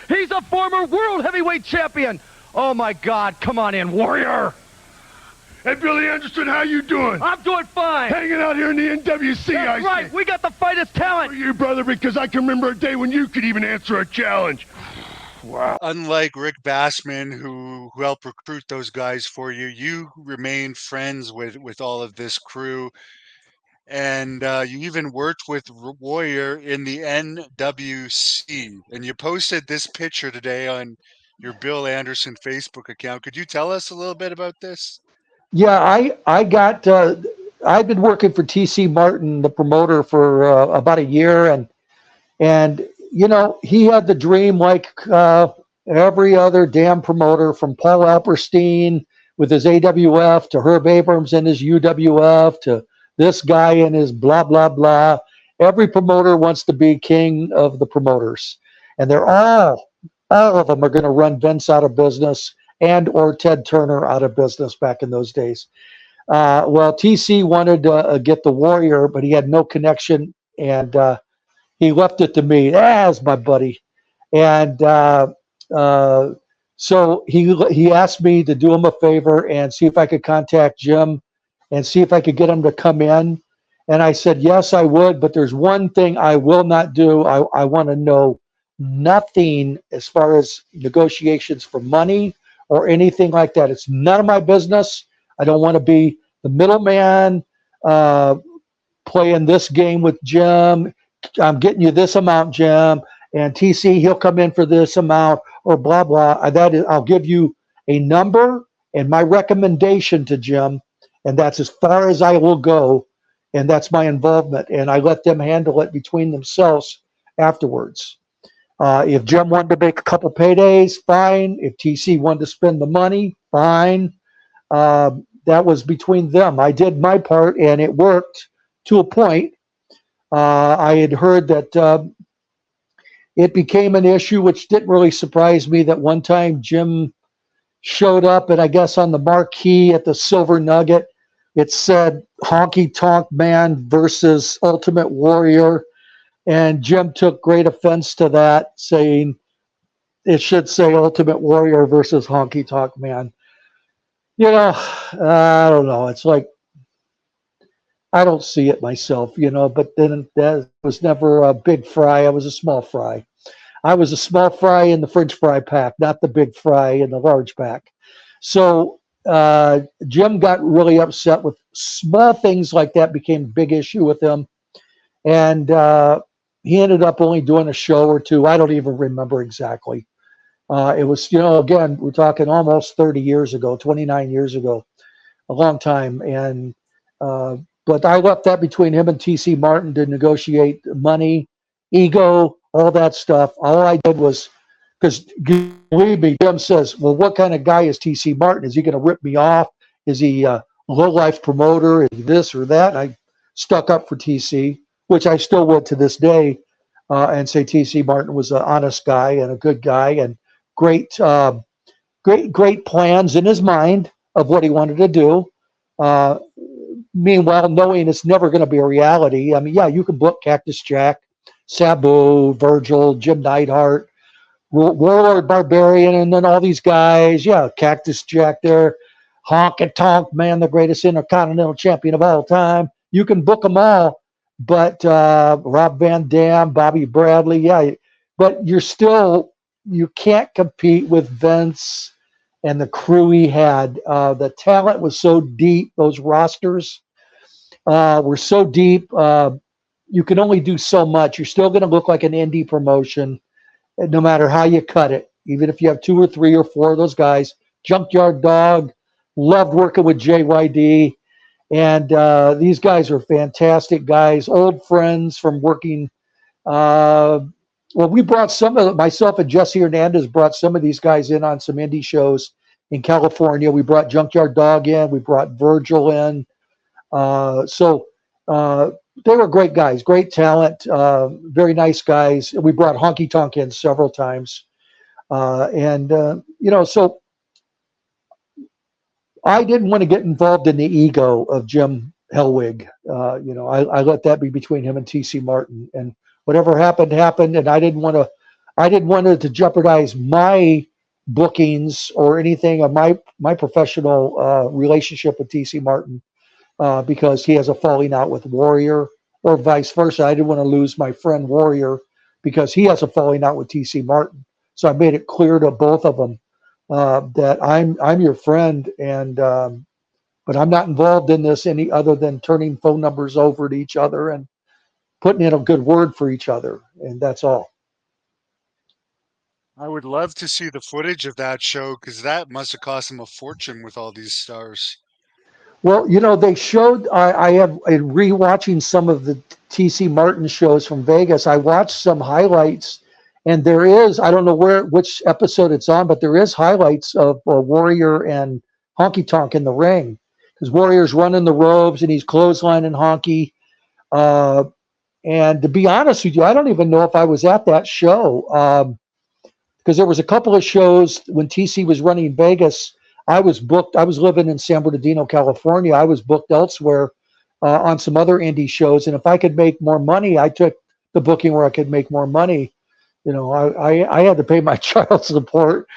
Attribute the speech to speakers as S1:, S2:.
S1: He's a former world heavyweight champion. Oh my God, come on in, Warrior.
S2: Hey, Billy Anderson, how you doing?
S1: I'm doing fine.
S2: Hanging out here in the NWC,
S1: That's right, we got the fightest talent.
S2: For you, brother, because I can remember a day when you could even answer a challenge. Wow.
S3: Unlike Rick Bassman, who helped recruit those guys for you, you remain friends with all of this crew. And you even worked with Warrior in the NWC. And you posted this picture today on your Bill Anderson Facebook account. Could you tell us a little bit about this?
S4: Yeah, I've been working for TC Martin, the promoter, for about a year, and you know, he had the dream like every other damn promoter, from Paul Alperstein with his AWF to Herb Abrams and his UWF to this guy and his blah blah blah. Every promoter wants to be king of the promoters, and they're all of them are going to run Vince out of business and or Ted Turner out of business back in those days. Well, TC wanted to get the Warrior, but he had no connection, and he left it to me as my buddy. And so he asked me to do him a favor and see if I could contact Jim and see if I could get him to come in. And I said, yes, I would, but there's one thing I will not do. I want to know nothing as far as negotiations for money or anything like that. It's none of my business. I don't want to be the middleman playing this game with Jim. I'm getting you this amount, Jim, and TC, he'll come in for this amount, or blah, blah. That is, I'll give you a number and my recommendation to Jim, and that's as far as I will go, and that's my involvement, and I let them handle it between themselves afterwards. If Jim wanted to make a couple paydays, fine. If TC wanted to spend the money, fine. That was between them. I did my part, and it worked to a point. I had heard that it became an issue, which didn't really surprise me, that one time Jim showed up, and I guess on the marquee at the Silver Nugget, it said Honky Tonk Man versus Ultimate Warrior. And Jim took great offense to that, saying it should say Ultimate Warrior versus Honky Tonk Man. You know, I don't know. It's like, I don't see it myself, you know, but then that was never a big fry. I was a small fry. I was a small fry in the French fry pack, not the big fry in the large pack. So Jim got really upset with small things like that, became a big issue with him. And he ended up only doing a show or two. I don't even remember exactly. It was, you know, again, we're talking almost 30 years ago, 29 years ago, a long time. And but I left that between him and TC Martin to negotiate money, ego, all that stuff. All I did was, because believe me, Jim says, well, what kind of guy is TC Martin? Is he going to rip me off? Is he a low-life promoter? Is he this or that? And I stuck up for TC, which I still would to this day, and say TC Martin was an honest guy and a good guy, and great plans in his mind of what he wanted to do. Meanwhile, knowing it's never going to be a reality. I mean, yeah, you can book Cactus Jack, Sabu, Virgil, Jim Neidhart, Warlord Barbarian, and then all these guys. Yeah, Cactus Jack there, Honky Tonk Man, the greatest intercontinental champion of all time. You can book them all. But Rob Van Dam, Bobby Bradley, yeah, but you can't compete with Vince and the crew he had. The talent was so deep; those rosters were so deep. You can only do so much. You're still going to look like an indie promotion, no matter how you cut it. Even if you have 2 or 3 or 4 of those guys. Junkyard Dog, loved working with JYD. And these guys are fantastic guys, old friends from working. Well, we brought myself and Jesse Hernandez brought some of these guys in on some indie shows in California. We brought Junkyard Dog in. We brought Virgil in. So they were great guys, great talent, very nice guys. We brought Honky Tonk in several times. You know, so I didn't want to get involved in the ego of Jim Hellwig. You know, I let that be between him and TC Martin, and whatever happened, happened. And I didn't want to I didn't want it to jeopardize my bookings or anything of my professional relationship with TC Martin, because he has a falling out with Warrior, or vice versa. I didn't want to lose my friend Warrior because he has a falling out with TC Martin. So I made it clear to both of them that I'm your friend, and but I'm not involved in this any other than turning phone numbers over to each other and putting in a good word for each other, and that's all.
S3: I would love to see the footage of that show because that must have cost him a fortune with all these stars.
S4: Well, they showed. I have in rewatching some of the TC Martin shows from Vegas. I watched some highlights, and there is, I don't know which episode it's on, but there is highlights of Warrior and Honky Tonk in the ring, because Warrior's running the ropes and he's clotheslining Honky. And to be honest with you, I don't even know if I was at that show, because there was a couple of shows when TC was running Vegas. I was booked. I was living in San Bernardino, California. I was booked elsewhere on some other indie shows, and if I could make more money, I took the booking where I could make more money. I had to pay my child support,